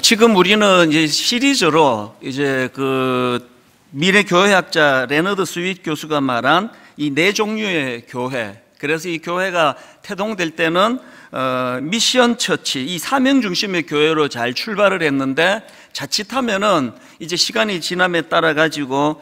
지금 우리는 이제 시리즈로 이제 그 미래 교회학자 레너드 스윗 교수가 말한 이 네 종류의 교회, 그래서 이 교회가 태동될 때는 미션 처치, 이 사명 중심의 교회로 잘 출발을 했는데 자칫하면은 이제 시간이 지남에 따라 가지고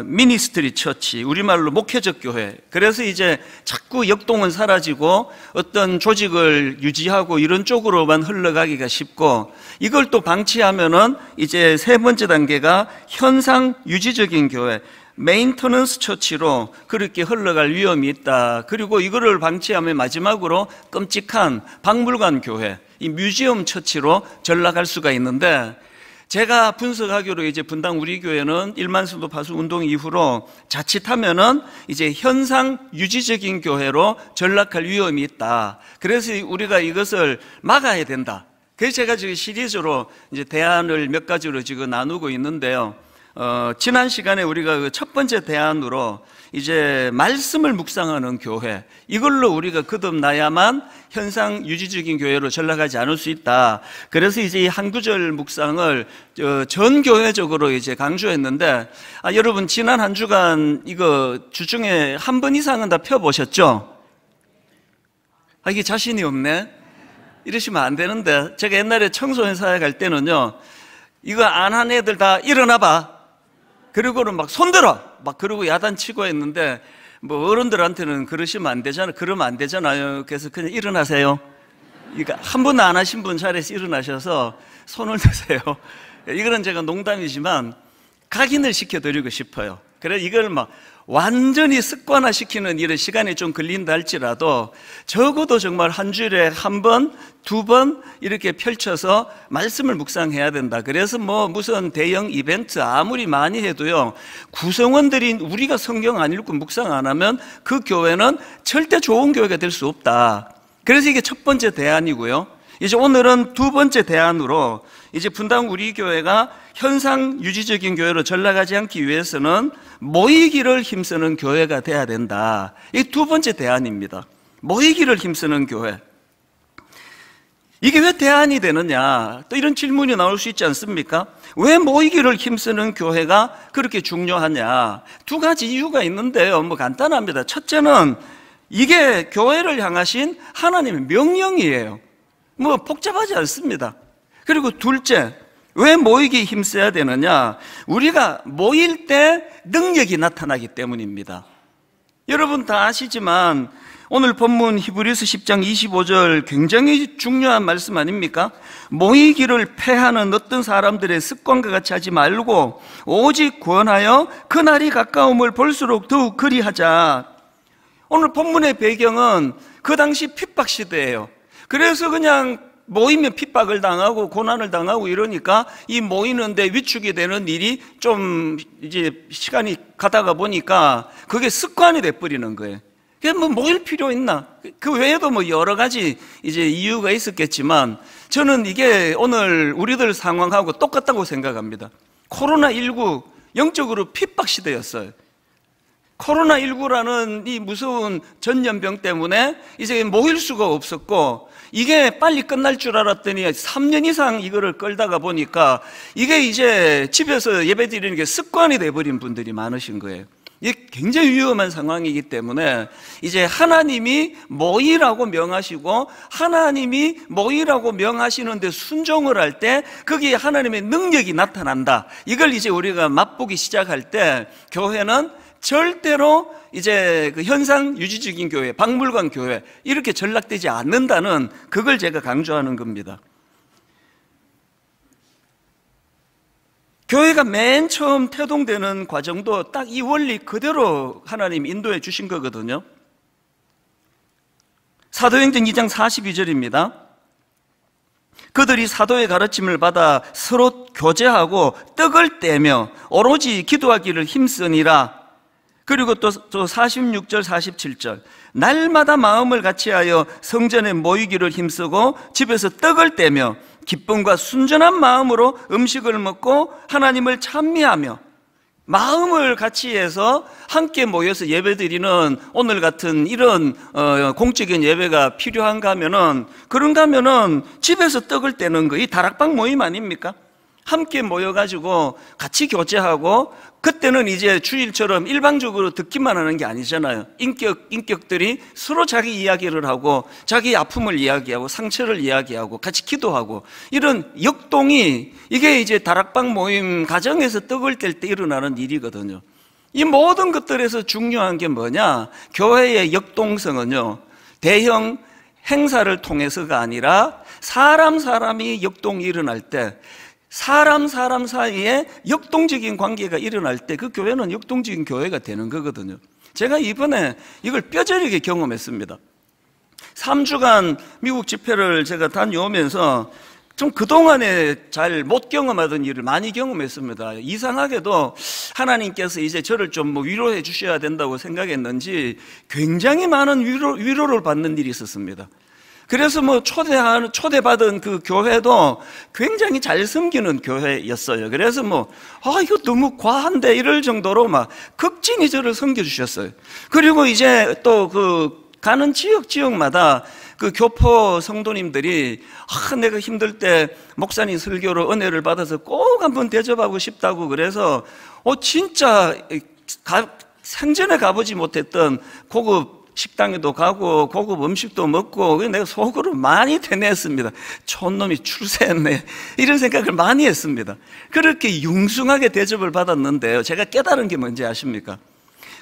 미니스트리 처치, 우리말로 목회적 교회, 그래서 이제 자꾸 역동은 사라지고 어떤 조직을 유지하고 이런 쪽으로만 흘러가기가 쉽고, 이걸 또 방치하면은 이제 세 번째 단계가 현상 유지적인 교회, 메인터넌스 처치로 그렇게 흘러갈 위험이 있다. 그리고 이거를 방치하면 마지막으로 끔찍한 박물관 교회, 이 뮤지엄 처치로 전락할 수가 있는데, 제가 분석하기로 이제 분당 우리 교회는 1만 성도 파수 운동 이후로 자칫하면은 이제 현상 유지적인 교회로 전락할 위험이 있다. 그래서 우리가 이것을 막아야 된다. 그래서 제가 지금 시리즈로 이제 대안을 몇 가지로 지금 나누고 있는데요. 지난 시간에 우리가 그 첫 번째 대안으로 이제 말씀을 묵상하는 교회, 이걸로 우리가 거듭나야만 현상 유지적인 교회로 전락하지 않을 수 있다. 그래서 이제 이 한 구절 묵상을 전 교회적으로 이제 강조했는데, 여러분 지난 한 주간 이거 주중에 한 번 이상은 다 펴보셨죠? 이게 자신이 없네. 이러시면 안 되는데, 제가 옛날에 청소년 사회 갈 때는요, 이거 안 한 애들 다 일어나봐. 그리고는 막 손들어! 막 그러고 야단치고 했는데, 뭐 어른들한테는 그러시면 안 되잖아요. 그러면 안 되잖아요. 그래서 그냥 일어나세요. 그러니까 한 번 안 하신 분 자리에서 일어나셔서 손을 드세요. 이거는 제가 농담이지만 각인을 시켜드리고 싶어요. 그래서 이걸 막 완전히 습관화시키는 이런 시간이 좀 걸린다 할지라도 적어도 정말 한 주일에 한 번, 두 번 이렇게 펼쳐서 말씀을 묵상해야 된다. 그래서 뭐 무슨 대형 이벤트 아무리 많이 해도요, 구성원들인 우리가 성경 안 읽고 묵상 안 하면 그 교회는 절대 좋은 교회가 될 수 없다. 그래서 이게 첫 번째 대안이고요. 이제 오늘은 두 번째 대안으로 이제 분당 우리 교회가 현상 유지적인 교회로 전락하지 않기 위해서는 모이기를 힘쓰는 교회가 돼야 된다. 이게 두 번째 대안입니다. 모이기를 힘쓰는 교회. 이게 왜 대안이 되느냐? 또 이런 질문이 나올 수 있지 않습니까? 왜 모이기를 힘쓰는 교회가 그렇게 중요하냐? 두 가지 이유가 있는데요. 뭐 간단합니다. 첫째는 이게 교회를 향하신 하나님의 명령이에요. 뭐 복잡하지 않습니다. 그리고 둘째, 왜 모이기에 힘써야 되느냐? 우리가 모일 때 능력이 나타나기 때문입니다. 여러분 다 아시지만 오늘 본문 히브리서 10장 25절 굉장히 중요한 말씀 아닙니까? 모이기를 패하는 어떤 사람들의 습관과 같이 하지 말고 오직 구원하여 그날이 가까움을 볼수록 더욱 그리하자. 오늘 본문의 배경은 그 당시 핍박 시대예요. 그래서 그냥 모이면 핍박을 당하고 고난을 당하고 이러니까 이 모이는데 위축이 되는 일이 좀 이제 시간이 가다가 보니까 그게 습관이 돼버리는 거예요. 그게 뭐 모일 필요 있나? 그 외에도 뭐 여러 가지 이제 이유가 있었겠지만 저는 이게 오늘 우리들 상황하고 똑같다고 생각합니다. 코로나19 영적으로 핍박 시대였어요. 코로나19라는 이 무서운 전염병 때문에 이제 모일 수가 없었고, 이게 빨리 끝날 줄 알았더니 3년 이상 이거를 끌다가 보니까 이게 이제 집에서 예배 드리는 게 습관이 돼버린 분들이 많으신 거예요. 이게 굉장히 위험한 상황이기 때문에 이제 하나님이 모이라고 명하시고 하나님이 모이라고 명하시는데 순종을 할 때 거기에 하나님의 능력이 나타난다. 이걸 이제 우리가 맛보기 시작할 때 교회는 절대로 이제 그 현상 유지적인 교회, 박물관 교회 이렇게 전락되지 않는다는 그걸 제가 강조하는 겁니다. 교회가 맨 처음 태동되는 과정도 딱 이 원리 그대로 하나님 인도해 주신 거거든요. 사도행전 2장 42절입니다. 그들이 사도의 가르침을 받아 서로 교제하고 떡을 떼며 오로지 기도하기를 힘쓰니라. 그리고 또 46절 47절 날마다 마음을 같이하여 성전에 모이기를 힘쓰고 집에서 떡을 떼며 기쁨과 순전한 마음으로 음식을 먹고 하나님을 찬미하며. 마음을 같이 해서 함께 모여서 예배드리는 오늘 같은 이런 공적인 예배가 필요한가 하면은, 그런가 하면은 집에서 떡을 떼는 거, 이 다락방 모임 아닙니까? 함께 모여가지고 같이 교제하고, 그때는 이제 주일처럼 일방적으로 듣기만 하는 게 아니잖아요. 인격들이 서로 자기 이야기를 하고, 자기 아픔을 이야기하고, 상처를 이야기하고, 같이 기도하고, 이런 역동이, 이게 이제 다락방 모임 가정에서 떡을 뗄 때 일어나는 일이거든요. 이 모든 것들에서 중요한 게 뭐냐? 교회의 역동성은요, 대형 행사를 통해서가 아니라 사람이 역동이 일어날 때, 사람 사이에 역동적인 관계가 일어날 때 그 교회는 역동적인 교회가 되는 거거든요. 제가 이번에 이걸 뼈저리게 경험했습니다. 3주간 미국 집회를 제가 다녀오면서 좀 그동안에 잘 못 경험하던 일을 많이 경험했습니다. 이상하게도 하나님께서 이제 저를 좀 위로해 주셔야 된다고 생각했는지 굉장히 많은 위로를 받는 일이 있었습니다. 그래서 초대받은 그 교회도 굉장히 잘 섬기는 교회였어요. 그래서 이거 너무 과한데 이럴 정도로 막 극진히 저를 섬겨주셨어요. 그리고 이제 또 가는 지역마다 그 교포 성도님들이 내가 힘들 때 목사님 설교로 은혜를 받아서 꼭 한번 대접하고 싶다고, 그래서 진짜 생전에 가보지 못했던 고급 식당에도 가고 고급 음식도 먹고, 내가 속으로 많이 대뇌했습니다. 촌놈이 출세했네, 이런 생각을 많이 했습니다. 그렇게 융숭하게 대접을 받았는데요, 제가 깨달은 게 뭔지 아십니까?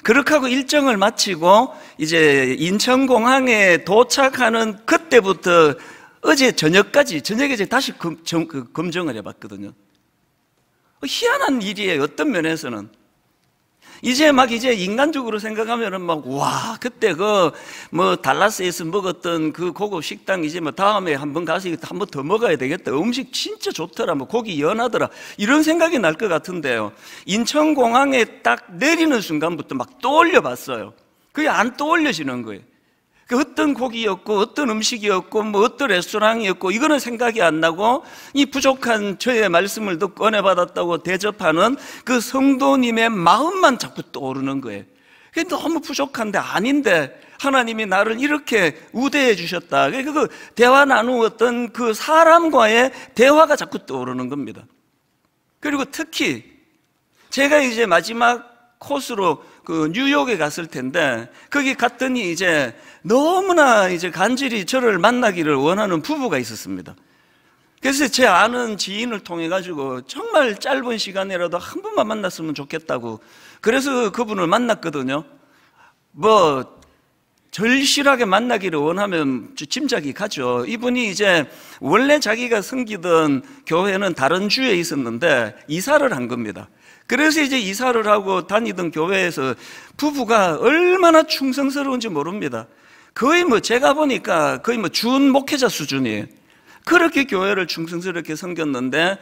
그렇게 하고 일정을 마치고 이제 인천공항에 도착하는 그때부터 어제 저녁에 이제 다시 검증을 해봤거든요. 희한한 일이에요. 어떤 면에서는 이제 인간적으로 생각하면은 그때 달라스에서 먹었던 그 고급 식당 이제 다음에 한번 가서 한번 더 먹어야 되겠다. 음식 진짜 좋더라. 고기 연하더라. 이런 생각이 날 것 같은데요. 인천공항에 딱 내리는 순간부터 떠올려 봤어요. 그게 안 떠올려지는 거예요. 어떤 고기였고, 어떤 음식이었고, 어떤 레스토랑이었고, 이거는 생각이 안 나고, 이 부족한 저의 말씀을 듣고 은혜 받았다고 대접하는 그 성도님의 마음만 자꾸 떠오르는 거예요. 그게 너무 부족한데, 아닌데, 하나님이 나를 이렇게 우대해 주셨다. 그 대화 나누었던 그 사람과의 대화가 자꾸 떠오르는 겁니다. 그리고 특히, 제가 이제 마지막 코스로 뉴욕에 갔을 텐데, 거기 갔더니 이제 너무나 이제 간절히 저를 만나기를 원하는 부부가 있었습니다. 그래서 제 아는 지인을 통해 가지고 정말 짧은 시간이라도 한 번만 만났으면 좋겠다고, 그래서 그분을 만났거든요. 절실하게 만나기를 원하면 짐작이 가죠. 이분이 이제 원래 자기가 섬기던 교회는 다른 주에 있었는데 이사를 한 겁니다. 그래서 이제 이사를 하고 다니던 교회에서 부부가 얼마나 충성스러운지 모릅니다. 거의 제가 보니까 거의 준 목회자 수준이에요. 그렇게 교회를 충성스럽게 섬겼는데,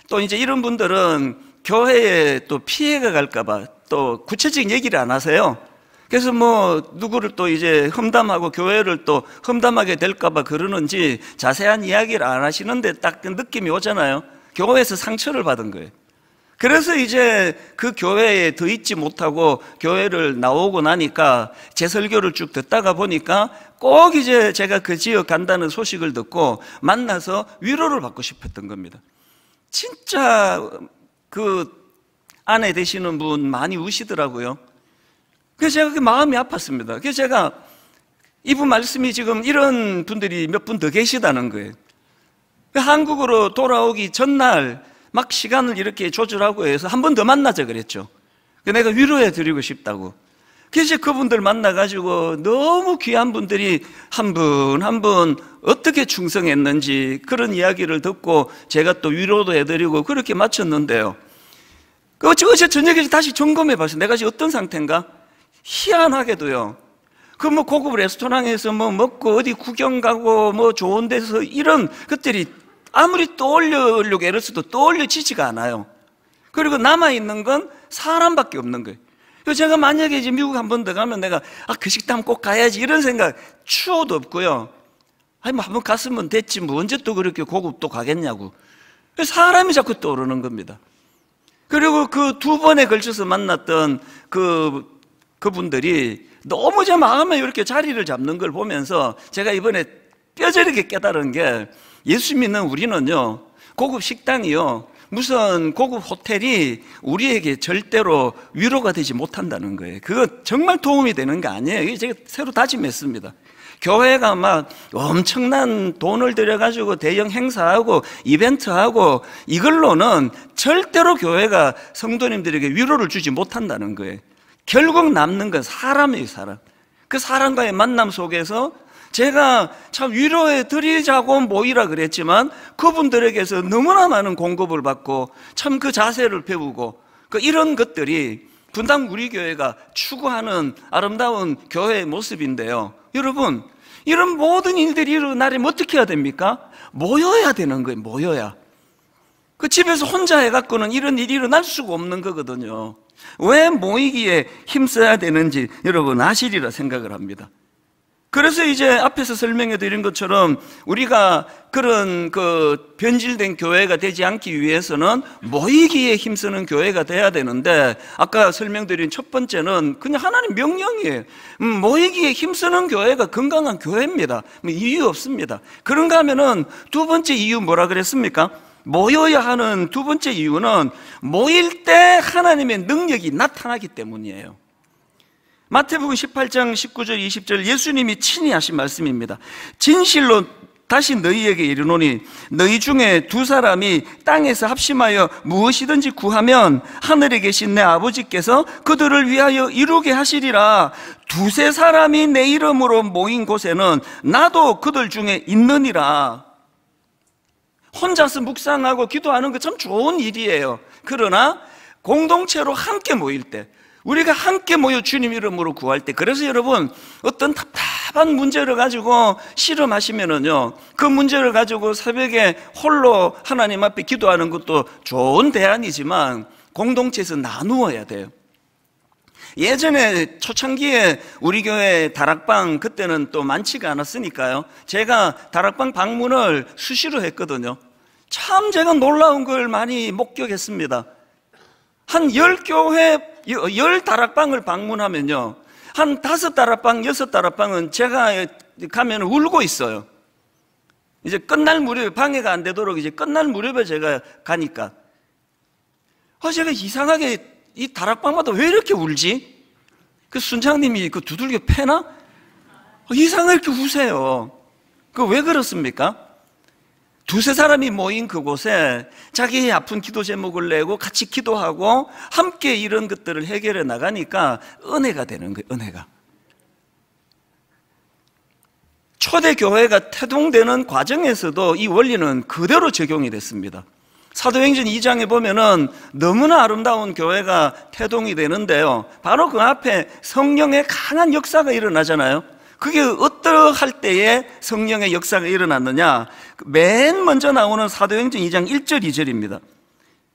또 이제 이런 분들은 교회에 또 피해가 갈까봐 또 구체적인 얘기를 안 하세요. 그래서 누구를 또 이제 험담하고 교회를 또 험담하게 될까봐 그러는지 자세한 이야기를 안 하시는데 딱 그 느낌이 오잖아요. 교회에서 상처를 받은 거예요. 그래서 이제 그 교회에 더 있지 못하고 교회를 나오고 나니까 제 설교를 쭉 듣다가 보니까 꼭 이제 제가 그 지역 간다는 소식을 듣고 만나서 위로를 받고 싶었던 겁니다. 진짜 그 아내 되시는 분 많이 우시더라고요. 그래서 제가 그 마음이 아팠습니다. 그래서 제가 이분 말씀이 지금 이런 분들이 몇 분 더 계시다는 거예요. 한국으로 돌아오기 전날 막 시간을 이렇게 조절하고 해서 한 번 더 만나자 그랬죠. 내가 위로해 드리고 싶다고. 그래서 그분들 만나가지고 너무 귀한 분들이 한 분 한 분 어떻게 충성했는지 그런 이야기를 듣고 제가 또 위로도 해드리고 그렇게 마쳤는데요. 어제 저녁에 다시 점검해 봤어요. 내가 지금 어떤 상태인가? 희한하게도요. 고급 레스토랑에서 먹고 어디 구경 가고 좋은 데서 이런 것들이 아무리 떠올리려고 애를 써도 떠올려지지가 않아요. 그리고 남아있는 건 사람밖에 없는 거예요. 그래서 제가 만약에 이제 미국 한 번 더 가면 내가 그 식당 꼭 가야지 이런 생각 추호도 없고요. 한번 갔으면 됐지 언제 또 그렇게 고급 또 가겠냐고. 그래서 사람이 자꾸 떠오르는 겁니다. 그리고 그 두 번에 걸쳐서 만났던 그분들이 너무 제 마음에 이렇게 자리를 잡는 걸 보면서 제가 이번에 뼈저리게 깨달은 게, 예수 믿는 우리는요, 고급 식당이요, 무슨 고급 호텔이 우리에게 절대로 위로가 되지 못한다는 거예요. 그거 정말 도움이 되는 게 아니에요. 제가 새로 다짐했습니다. 교회가 막 엄청난 돈을 들여가지고 대형 행사하고 이벤트하고 이걸로는 절대로 교회가 성도님들에게 위로를 주지 못한다는 거예요. 결국 남는 건 사람이에요, 사람. 그 사람과의 만남 속에서 제가 참 위로해 드리자고 모이라 그랬지만 그분들에게서 너무나 많은 공급을 받고 참 그 자세를 배우고 이런 것들이 분당 우리 교회가 추구하는 아름다운 교회의 모습인데요. 여러분, 이런 모든 일들이 일어나려면 어떻게 해야 됩니까? 모여야 되는 거예요, 모여야. 그 집에서 혼자 해갖고는 이런 일이 일어날 수가 없는 거거든요. 왜 모이기에 힘써야 되는지 여러분 아시리라 생각을 합니다. 그래서 이제 앞에서 설명해 드린 것처럼 우리가 그런 변질된 교회가 되지 않기 위해서는 모이기에 힘쓰는 교회가 돼야 되는데, 아까 설명드린 첫 번째는 그냥 하나님 명령이에요. 모이기에 힘쓰는 교회가 건강한 교회입니다. 이유 없습니다. 그런가 하면은 두 번째 이유 뭐라 그랬습니까? 모여야 하는 두 번째 이유는 모일 때 하나님의 능력이 나타나기 때문이에요. 마태복음 18장 19절 20절 예수님이 친히 하신 말씀입니다. 진실로 다시 너희에게 이르노니 너희 중에 두 사람이 땅에서 합심하여 무엇이든지 구하면 하늘에 계신 내 아버지께서 그들을 위하여 이루게 하시리라. 두세 사람이 내 이름으로 모인 곳에는 나도 그들 중에 있느니라. 혼자서 묵상하고 기도하는 거 참 좋은 일이에요. 그러나 공동체로 함께 모일 때, 우리가 함께 모여 주님 이름으로 구할 때, 그래서 여러분 어떤 답답한 문제를 가지고 씨름하시면은요, 그 문제를 가지고 새벽에 홀로 하나님 앞에 기도하는 것도 좋은 대안이지만 공동체에서 나누어야 돼요. 예전에 초창기에 우리 교회 다락방, 그때는 또 많지가 않았으니까요, 제가 다락방 방문을 수시로 했거든요. 참 제가 놀라운 걸 많이 목격했습니다. 한 10교회 10다락방을 방문하면요, 한 5다락방, 6다락방은 제가 가면 울고 있어요. 이제 끝날 무렵에, 방해가 안 되도록 이제 끝날 무렵에 제가 가니까 제가 이상하게 이 다락방마다 왜 이렇게 울지? 그 순장님이 그 두들겨 패나? 이상하게 우세요. 그 왜 그렇습니까? 두세 사람이 모인 그곳에 자기의 아픈 기도 제목을 내고 같이 기도하고 함께 이런 것들을 해결해 나가니까 은혜가 되는 거예요, 은혜가. 초대교회가 태동되는 과정에서도 이 원리는 그대로 적용이 됐습니다. 사도행전 2장에 보면은 너무나 아름다운 교회가 태동이 되는데요, 바로 그 앞에 성령의 강한 역사가 일어나잖아요. 그게 어떠할 때에 성령의 역사가 일어났느냐? 맨 먼저 나오는 사도행전 2장 1절 2절입니다.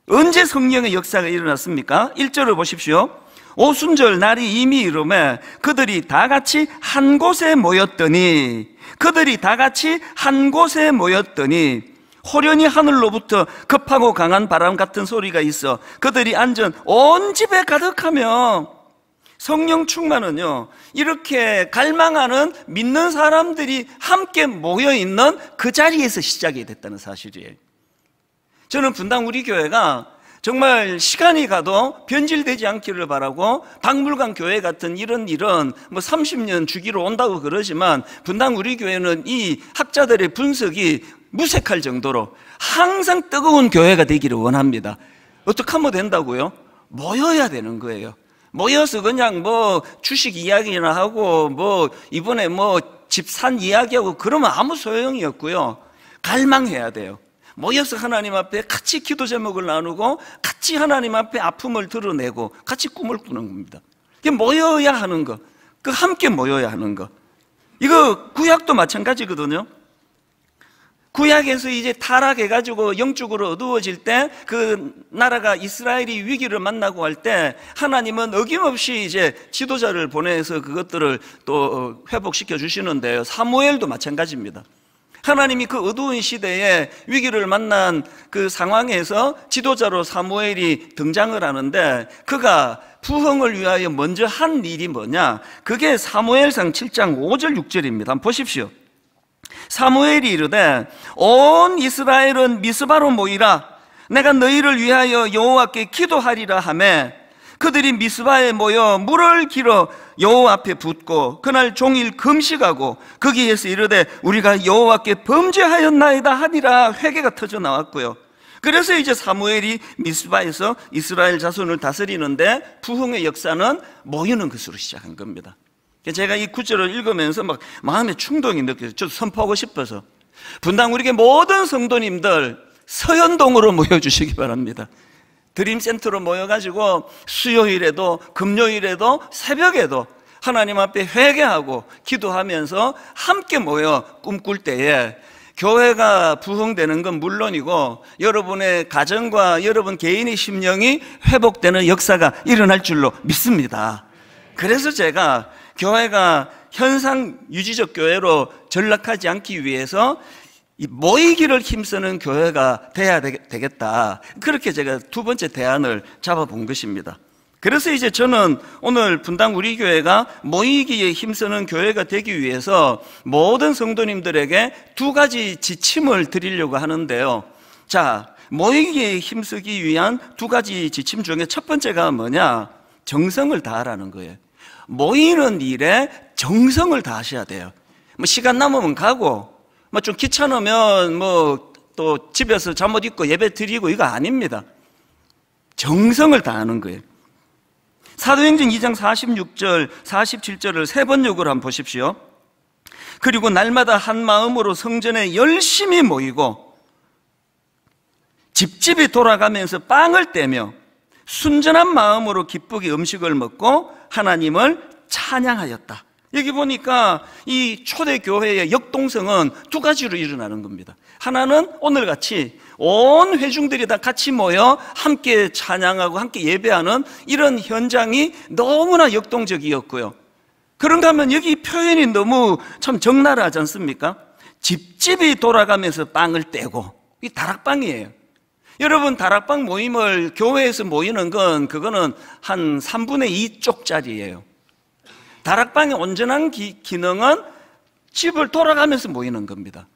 언제 성령의 역사가 일어났습니까? 1절을 보십시오. 오순절 날이 이미 이르매 그들이 다 같이 한 곳에 모였더니, 그들이 다 같이 한 곳에 모였더니 호련히 하늘로부터 급하고 강한 바람 같은 소리가 있어 그들이 앉은 온 집에 가득하며. 성령 충만은요, 이렇게 갈망하는 믿는 사람들이 함께 모여있는 그 자리에서 시작이 됐다는 사실이에요. 저는 분당 우리 교회가 정말 시간이 가도 변질되지 않기를 바라고, 박물관 교회 같은 이런 일은 뭐 30년 주기로 온다고 그러지만 분당 우리 교회는 이 학자들의 분석이 무색할 정도로 항상 뜨거운 교회가 되기를 원합니다. 어떻게 하면 된다고요? 모여야 되는 거예요. 모여서 그냥 뭐 주식 이야기나 하고 뭐 이번에 뭐 집 산 이야기하고 그러면 아무 소용이 없고요. 갈망해야 돼요. 모여서 하나님 앞에 같이 기도 제목을 나누고 같이 하나님 앞에 아픔을 드러내고 같이 꿈을 꾸는 겁니다. 이게 모여야 하는 거, 그 함께 모여야 하는 거. 이거 구약도 마찬가지거든요. 구약에서 이제 타락해가지고 영적으로 어두워질 때, 그 나라가 이스라엘이 위기를 만나고 할 때 하나님은 어김없이 이제 지도자를 보내서 그것들을 또 회복시켜 주시는데요, 사무엘도 마찬가지입니다. 하나님이 그 어두운 시대에 위기를 만난 그 상황에서 지도자로 사무엘이 등장을 하는데, 그가 부흥을 위하여 먼저 한 일이 뭐냐? 그게 사무엘상 7장 5절 6절입니다. 한번 보십시오. 사무엘이 이르되 온 이스라엘은 미스바로 모이라. 내가 너희를 위하여 여호와께 기도하리라 하매 그들이 미스바에 모여 물을 길어 여호와 앞에 붓고 그날 종일 금식하고 거기에서 이르되 우리가 여호와께 범죄하였나이다 하니라. 회개가 터져 나왔고요. 그래서 이제 사무엘이 미스바에서 이스라엘 자손을 다스리는데 부흥의 역사는 모이는 것으로 시작한 겁니다. 제가 이 구절을 읽으면서 막 마음에 충동이 느껴져요. 저도 선포하고 싶어서 분당 우리에게 모든 성도님들 서현동으로 모여주시기 바랍니다. 드림센터로 모여가지고 수요일에도 금요일에도 새벽에도 하나님 앞에 회개하고 기도하면서 함께 모여 꿈꿀 때에 교회가 부흥되는 건 물론이고 여러분의 가정과 여러분 개인의 심령이 회복되는 역사가 일어날 줄로 믿습니다. 그래서 제가 교회가 현상 유지적 교회로 전락하지 않기 위해서 모이기를 힘쓰는 교회가 돼야 되겠다. 그렇게 제가 두 번째 대안을 잡아본 것입니다. 그래서 이제 저는 오늘 분당 우리 교회가 모이기에 힘쓰는 교회가 되기 위해서 모든 성도님들에게 두 가지 지침을 드리려고 하는데요. 자, 모이기에 힘쓰기 위한 두 가지 지침 중에 첫 번째가 뭐냐? 정성을 다하라는 거예요. 모이는 일에 정성을 다하셔야 돼요. 뭐 시간 남으면 가고, 뭐 좀 귀찮으면 뭐 또 집에서 잠옷 입고 예배 드리고 이거 아닙니다. 정성을 다하는 거예요. 사도행전 2장 46절, 47절을 세 번역으로 한번 보십시오. 그리고 날마다 한 마음으로 성전에 열심히 모이고 집집이 돌아가면서 빵을 떼며 순전한 마음으로 기쁘게 음식을 먹고 하나님을 찬양하였다. 여기 보니까 이 초대교회의 역동성은 두 가지로 일어나는 겁니다. 하나는 오늘같이 온 회중들이 다 같이 모여 함께 찬양하고 함께 예배하는 이런 현장이 너무나 역동적이었고요. 그런가 하면 여기 표현이 너무 참 적나라하지 않습니까? 집집이 돌아가면서 빵을 떼고, 이 다락방이에요. 여러분, 다락방 모임을 교회에서 모이는 건 그거는 한 3분의 2쪽짜리예요. 다락방의 온전한 기능은 집을 돌아가면서 모이는 겁니다.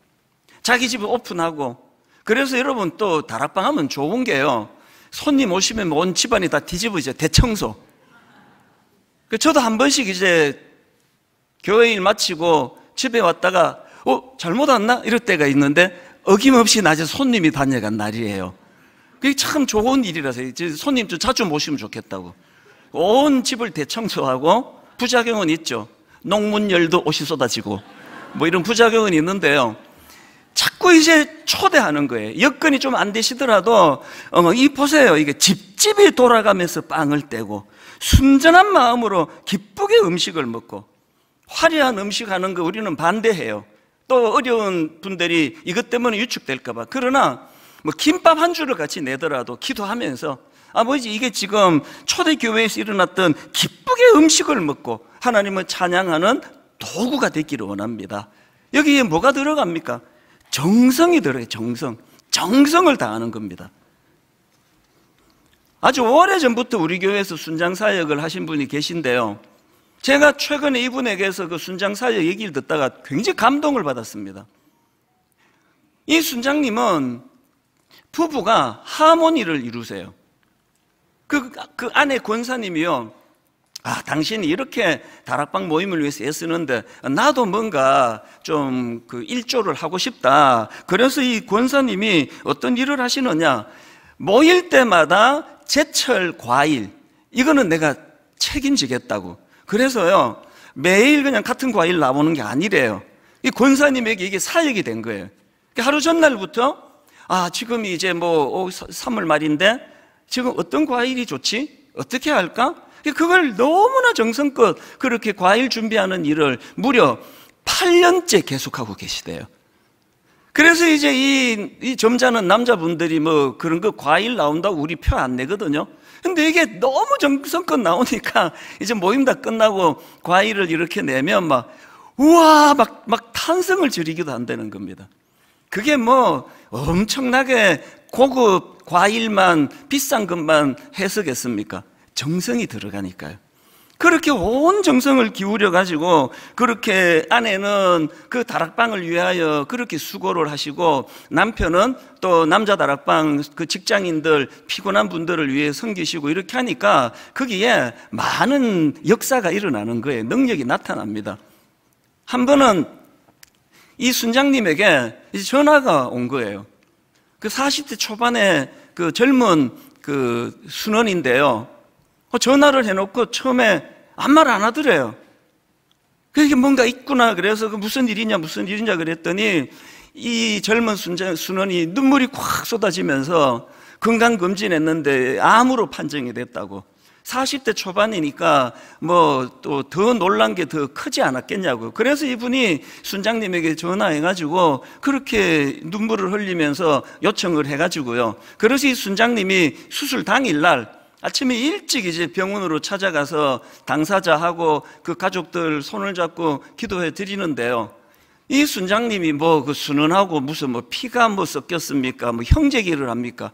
자기 집을 오픈하고. 그래서 여러분 또 다락방 하면 좋은 게요, 손님 오시면 온 집안이 다 뒤집어져. 대청소. 저도 한 번씩 이제 교회 일 마치고 집에 왔다가 잘못 왔나? 이럴 때가 있는데 어김없이 낮에 손님이 다녀간 날이에요. 그게 참 좋은 일이라서 손님 좀 자주 모시면 좋겠다고 온 집을 대청소하고. 부작용은 있죠. 농문열도 옷이 쏟아지고 뭐 이런 부작용은 있는데요, 자꾸 이제 초대하는 거예요. 여건이 좀 안 되시더라도 이 보세요. 이게 집집이 돌아가면서 빵을 떼고 순전한 마음으로 기쁘게 음식을 먹고. 화려한 음식 하는 거 우리는 반대해요. 또 어려운 분들이 이것 때문에 위축될까 봐. 그러나 뭐 김밥 한 줄을 같이 내더라도 기도하면서 아버지, 이게 지금 초대교회에서 일어났던 기쁘게 음식을 먹고 하나님을 찬양하는 도구가 되기를 원합니다. 여기에 뭐가 들어갑니까? 정성이 들어가요. 정성을 다하는 겁니다. 아주 오래전부터 우리 교회에서 순장사역을 하신 분이 계신데요, 제가 최근에 이분에게서 그 순장사역 얘기를 듣다가 굉장히 감동을 받았습니다. 이 순장님은 부부가 하모니를 이루세요. 그 아내 권사님이요, 당신이 이렇게 다락방 모임을 위해서 애쓰는데 나도 뭔가 좀 그 일조를 하고 싶다. 그래서 이 권사님이 어떤 일을 하시느냐, 모일 때마다 제철 과일, 이거는 내가 책임지겠다고. 그래서요, 매일 그냥 같은 과일 나오는 게 아니래요. 이 권사님에게 이게 사역이 된 거예요. 하루 전날부터 지금 이제 뭐 3월 말인데 지금 어떤 과일이 좋지? 어떻게 할까? 그걸 너무나 정성껏 그렇게 과일 준비하는 일을 무려 8년째 계속하고 계시대요. 그래서 이제 이 점잖은 남자분들이 뭐 그런 거 과일 나온다고 우리 표 안 내거든요. 근데 이게 너무 정성껏 나오니까 이제 모임 다 끝나고 과일을 이렇게 내면 막 우와 막 탄성을 지르기도 한다는 겁니다. 그게 뭐 엄청나게 고급 과일만 비싼 것만 해서겠습니까? 정성이 들어가니까요. 그렇게 온 정성을 기울여 가지고 그렇게 아내는 그 다락방을 위하여 그렇게 수고를 하시고, 남편은 또 남자 다락방 그 직장인들 피곤한 분들을 위해 섬기시고, 이렇게 하니까 거기에 많은 역사가 일어나는 거예요. 능력이 나타납니다. 한 번은 이 순장님에게 이제 전화가 온 거예요. 그 40대 초반의 그 젊은 그 순원인데요. 전화를 해놓고 처음에 아무 말 안 하더래요. 그게 뭔가 있구나. 그래서 무슨 일이냐 그랬더니 이 젊은 순원이 눈물이 콱 쏟아지면서 건강검진했는데 암으로 판정이 됐다고. 40대 초반이니까 뭐 또 더 놀란 게 더 크지 않았겠냐고. 그래서 이분이 순장님에게 전화해가지고 그렇게 눈물을 흘리면서 요청을 해가지고요. 그래서 이 순장님이 수술 당일날 아침에 일찍 이제 병원으로 찾아가서 당사자하고 그 가족들 손을 잡고 기도해 드리는데요. 이 순장님이 뭐 그 순원하고 무슨 뭐 피가 뭐 섞였습니까? 뭐 형제기를 합니까?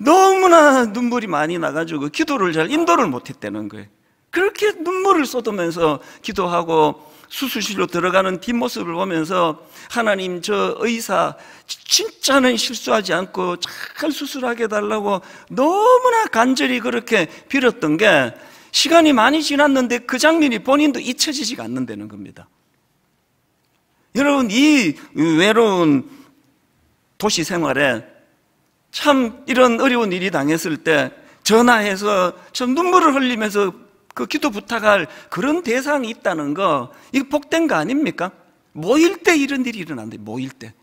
너무나 눈물이 많이 나가지고 기도를 잘 인도를 못했다는 거예요. 그렇게 눈물을 쏟으면서 기도하고 수술실로 들어가는 뒷모습을 보면서, 하나님, 저 의사 진짜는 실수하지 않고 잘 수술하게 해달라고 너무나 간절히 그렇게 빌었던 게, 시간이 많이 지났는데 그 장면이 본인도 잊혀지지가 않는다는 겁니다. 여러분, 이 외로운 도시 생활에 참 이런 어려운 일이 당했을 때 전화해서 참 눈물을 흘리면서 그 기도 부탁할 그런 대상이 있다는 거, 이거 복된 거 아닙니까? 모일 때 이런 일이 일어난대. 모일 때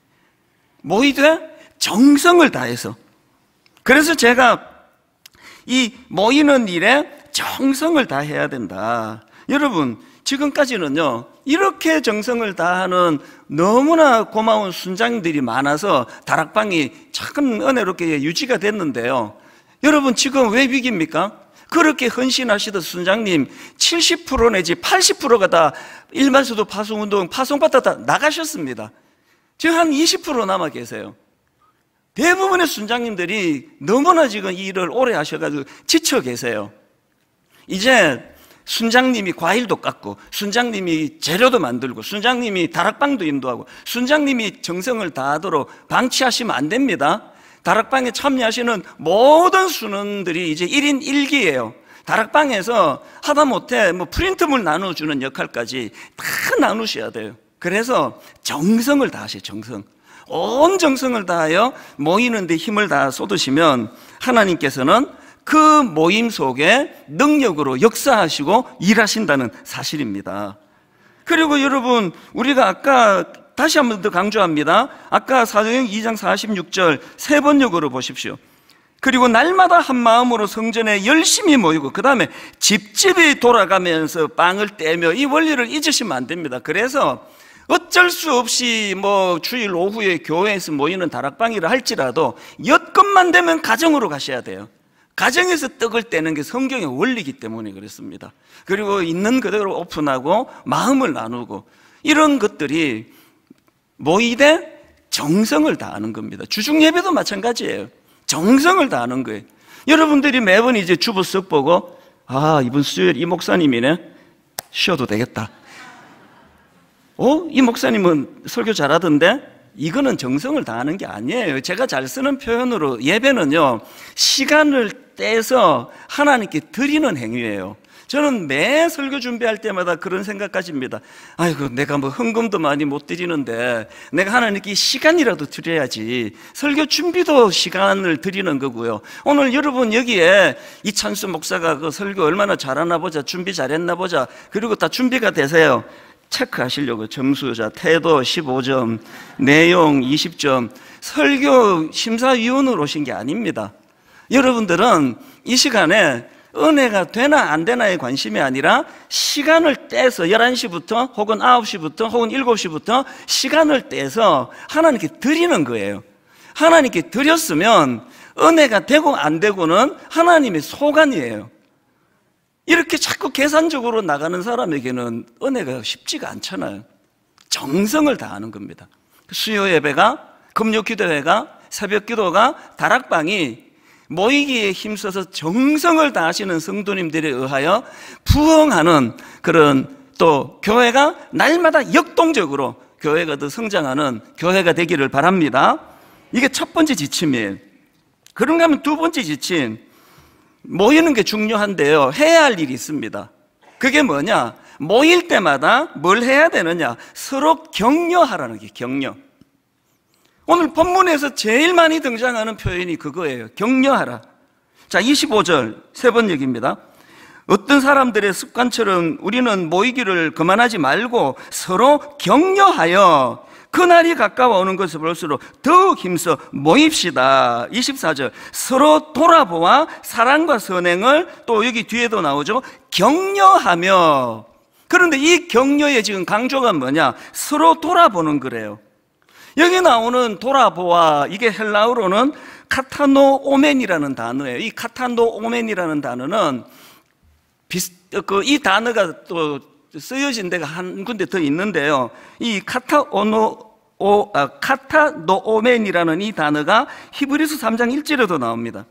정성을 다해서. 그래서 제가 이 모이는 일에 정성을 다해야 된다. 여러분, 지금까지는요 이렇게 정성을 다하는 너무나 고마운 순장들이 많아서 다락방이 참 은혜롭게 유지가 됐는데요. 여러분, 지금 왜 위기입니까? 그렇게 헌신하시던 순장님 70% 내지 80%가 다 일반수도 파송운동 파송받다 다 나가셨습니다. 지금 한 20% 남아 계세요. 대부분의 순장님들이 너무나 지금 이 일을 오래 하셔가지고 지쳐 계세요. 이제 순장님이 과일도 깎고, 순장님이 재료도 만들고, 순장님이 다락방도 인도하고, 순장님이 정성을 다하도록 방치하시면 안 됩니다. 다락방에 참여하시는 모든 순원들이 이제 1인 1기예요. 다락방에서 하다못해 뭐 프린트물 나눠주는 역할까지 다 나누셔야 돼요. 그래서 정성을 다하세요. 정성. 온 정성을 다하여 모이는데 힘을 다 쏟으시면 하나님께서는 그 모임 속에 능력으로 역사하시고 일하신다는 사실입니다. 그리고 여러분, 우리가 아까 다시 한 번 더 강조합니다. 아까 사도행 2장 46절 세 번역으로 보십시오. 그리고 날마다 한 마음으로 성전에 열심히 모이고, 그 다음에 집집이 돌아가면서 빵을 떼며, 이 원리를 잊으시면 안 됩니다. 그래서 어쩔 수 없이 뭐 주일 오후에 교회에서 모이는 다락방이라 할지라도 여건만 되면 가정으로 가셔야 돼요. 가정에서 떡을 떼는 게 성경의 원리이기 때문에 그렇습니다. 그리고 있는 그대로 오픈하고 마음을 나누고, 이런 것들이 모이되 정성을 다하는 겁니다. 주중 예배도 마찬가지예요. 정성을 다하는 거예요. 여러분들이 매번 이제 주보 쓱 보고, 아, 이번 수요일 이 목사님이네, 쉬어도 되겠다. 이 목사님은 설교 잘하던데? 이거는 정성을 다하는 게 아니에요. 제가 잘 쓰는 표현으로, 예배는요 시간을 떼서 하나님께 드리는 행위예요. 저는 매 설교 준비할 때마다 그런 생각까지입니다. 아이고, 내가 뭐 헌금도 많이 못 드리는데 내가 하나님께 시간이라도 드려야지. 설교 준비도 시간을 드리는 거고요. 오늘 여러분 여기에 이찬수 목사가 그 설교 얼마나 잘하나 보자, 준비 잘했나 보자, 그리고 다 준비가 되세요. 체크하시려고 점수자 태도 15점, 내용 20점, 설교 심사위원으로 오신 게 아닙니다. 여러분들은 이 시간에 은혜가 되나 안 되나에 관심이 아니라 시간을 떼서 11시부터 혹은 9시부터 혹은 7시부터 시간을 떼서 하나님께 드리는 거예요. 하나님께 드렸으면 은혜가 되고 안 되고는 하나님의 소관이에요. 이렇게 자꾸 계산적으로 나가는 사람에게는 은혜가 쉽지가 않잖아요. 정성을 다하는 겁니다. 수요 예배가 금요기도회가, 새벽기도가, 다락방이 모이기에 힘써서 정성을 다하시는 성도님들에 의하여 부흥하는 그런 또 교회가 날마다 역동적으로 교회가 더 성장하는 교회가 되기를 바랍니다. 이게 첫 번째 지침이에요. 그런가 하면 두 번째 지침, 모이는 게 중요한데요, 해야 할 일이 있습니다. 그게 뭐냐? 모일 때마다 뭘 해야 되느냐? 서로 격려하라는 게 격려. 오늘 본문에서 제일 많이 등장하는 표현이 그거예요. 격려하라. 자, 25절 세 번 얘기입니다. 어떤 사람들의 습관처럼 우리는 모이기를 그만하지 말고 서로 격려하여 그날이 가까워 오는 것을 볼수록 더욱 힘써 모입시다. 24절 서로 돌아보아 사랑과 선행을, 또 여기 뒤에도 나오죠, 격려하며. 그런데 이 격려의 지금 강조가 뭐냐? 서로 돌아보는 거래요. 여기 나오는 돌아보아, 이게 헬라어로는 카타노오멘이라는 단어예요. 이 카타노오멘이라는 단어는 이 단어가 또 쓰여진 데가 한 군데 더 있는데요, 이 카타노오멘이라는 이 단어가 히브리서 3장 1절에도 나옵니다.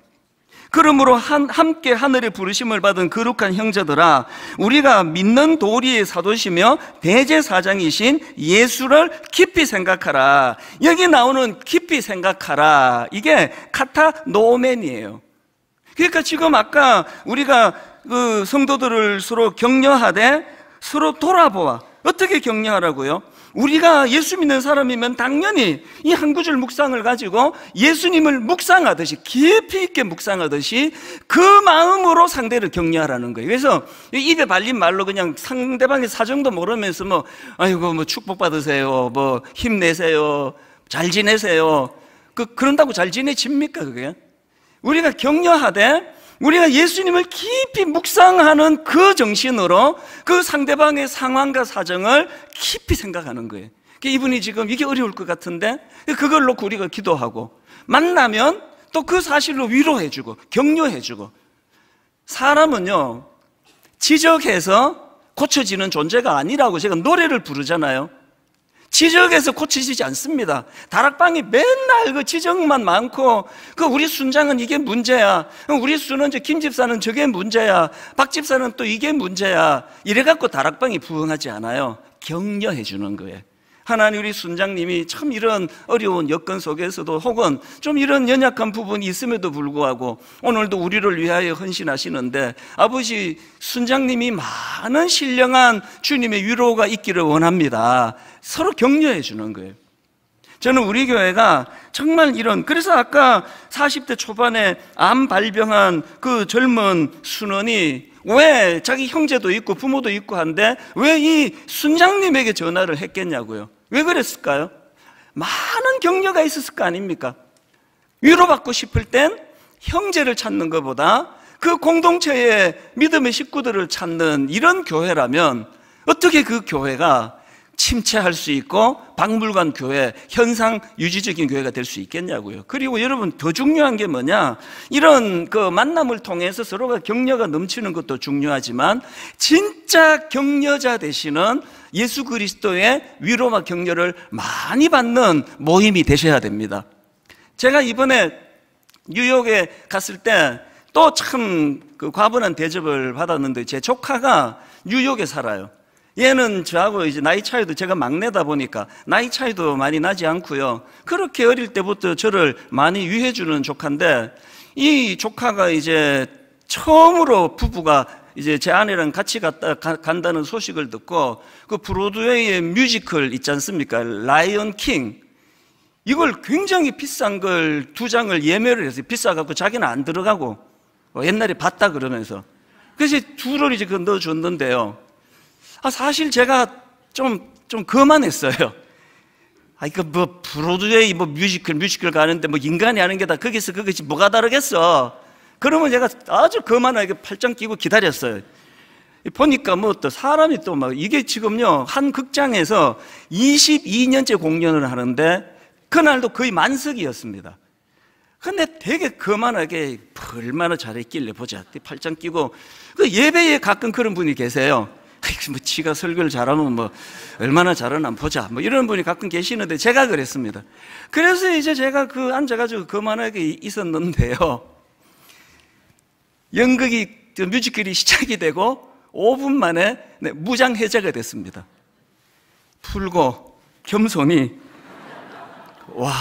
그러므로 함께 하늘의 부르심을 받은 거룩한 형제들아, 우리가 믿는 도리의 사도시며 대제사장이신 예수를 깊이 생각하라. 여기 나오는 깊이 생각하라, 이게 카타노멘이에요. 그러니까 지금 아까 우리가 그 성도들을 서로 격려하되 서로 돌아보아. 어떻게 격려하라고요? 우리가 예수 믿는 사람이면 당연히 이 한 구절 묵상을 가지고 예수님을 묵상하듯이, 깊이 있게 묵상하듯이 그 마음으로 상대를 격려하라는 거예요. 그래서 입에 발린 말로 그냥 상대방의 사정도 모르면서 뭐 아이고 뭐 축복받으세요, 뭐 힘내세요, 잘 지내세요, 그런다고 잘 지내집니까 그게? 우리가 격려하되 우리가 예수님을 깊이 묵상하는 그 정신으로 그 상대방의 상황과 사정을 깊이 생각하는 거예요. 이분이 지금 이게 어려울 것 같은데 그걸 놓고 우리가 기도하고, 만나면 또 그 사실로 위로해주고 격려해주고. 사람은요, 지적해서 고쳐지는 존재가 아니라고 제가 노래를 부르잖아요. 지적해서 고치시지 않습니다. 다락방이 맨날 그 지적만 많고, 우리 순장은 이게 문제야, 우리 수는 김 집사는 저게 문제야, 박 집사는 또 이게 문제야, 이래갖고 다락방이 부흥하지 않아요. 격려해 주는 거예요. 하나님, 우리 순장님이 참 이런 어려운 여건 속에서도, 혹은 좀 이런 연약한 부분이 있음에도 불구하고 오늘도 우리를 위하여 헌신하시는데, 아버지, 순장님이 많은 신령한 주님의 위로가 있기를 원합니다. 서로 격려해 주는 거예요. 저는 우리 교회가 정말 그래서 아까 40대 초반에 암 발병한 그 젊은 순원이 왜 자기 형제도 있고 부모도 있고 한데 왜 이 순장님에게 전화를 했겠냐고요. 왜 그랬을까요? 많은 격려가 있었을 거 아닙니까? 위로받고 싶을 땐 형제를 찾는 것보다 그 공동체의 믿음의 식구들을 찾는 이런 교회라면 어떻게 그 교회가 침체할 수 있고 박물관 교회, 현상 유지적인 교회가 될 수 있겠냐고요. 그리고 여러분, 더 중요한 게 뭐냐, 이런 그 만남을 통해서 서로가 격려가 넘치는 것도 중요하지만 진짜 격려자 되시는 예수 그리스도의 위로와 격려를 많이 받는 모임이 되셔야 됩니다. 제가 이번에 뉴욕에 갔을 때 또 참 그 과분한 대접을 받았는데, 제 조카가 뉴욕에 살아요. 얘는 저하고 이제 나이 차이도, 제가 막내다 보니까 나이 차이도 많이 나지 않고요. 그렇게 어릴 때부터 저를 많이 위해주는 조카인데, 이 조카가 이제 처음으로 부부가 이제 제 아내랑 같이 간다는 소식을 듣고, 그 브로드웨이의 뮤지컬 있지 않습니까? 라이언 킹. 이걸 굉장히 비싼 걸 2장을 예매를 했어요. 비싸갖고 자기는 안 들어가고, 옛날에 봤다 그러면서. 그래서 둘을 이제 넣어줬는데요. 사실 제가 좀 거만했어요. 이거 뭐 브로드웨이 뭐 뮤지컬 가는데 뭐 인간이 하는 게 다 거기서 그것이 뭐가 다르겠어. 그러면 제가 아주 거만하게 팔짱 끼고 기다렸어요. 보니까 뭐 또 사람이 또 막, 이게 지금요 한 극장에서 22년째 공연을 하는데 그날도 거의 만석이었습니다. 근데 되게 거만하게 얼마나 잘했길래 보자 팔짱 끼고, 그 예배에 가끔 그런 분이 계세요. 뭐 지가 설교를 잘하면 뭐 얼마나 잘하나 보자, 뭐 이런 분이 가끔 계시는데 제가 그랬습니다. 그래서 이제 제가 앉아가지고 그만하게 있었는데요, 연극이 뮤지컬이 시작이 되고 5분 만에 무장해제가 됐습니다. 풀고 겸손히, 와,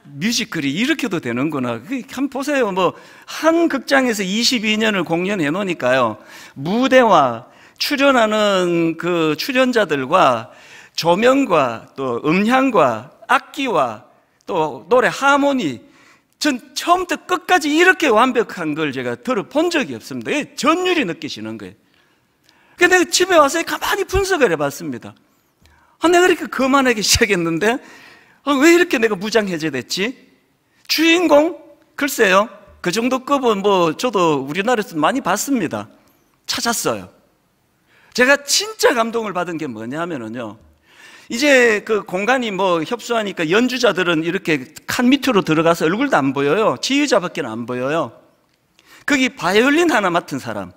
뮤지컬이 이렇게도 되는구나. 한번 보세요. 뭐 한 극장에서 22년을 공연해 놓으니까요, 무대와 출연하는 그 출연자들과 조명과 또 음향과 악기와 또 노래 하모니, 전 처음부터 끝까지 이렇게 완벽한 걸 제가 들어본 적이 없습니다. 전율이 느끼시는 거예요. 그래서 내가 집에 와서 가만히 분석을 해봤습니다. 내가 이렇게 거만하게 시작했는데 왜 이렇게 내가 무장해제됐지? 주인공? 글쎄요, 그 정도 급은 뭐 저도 우리나라에서 많이 봤습니다. 찾았어요. 제가 진짜 감동을 받은 게 뭐냐면요, 이제 그 공간이 뭐 협소하니까 연주자들은 이렇게 칸 밑으로 들어가서 얼굴도 안 보여요. 지휘자밖에 안 보여요. 거기 바이올린 하나 맡은 사람,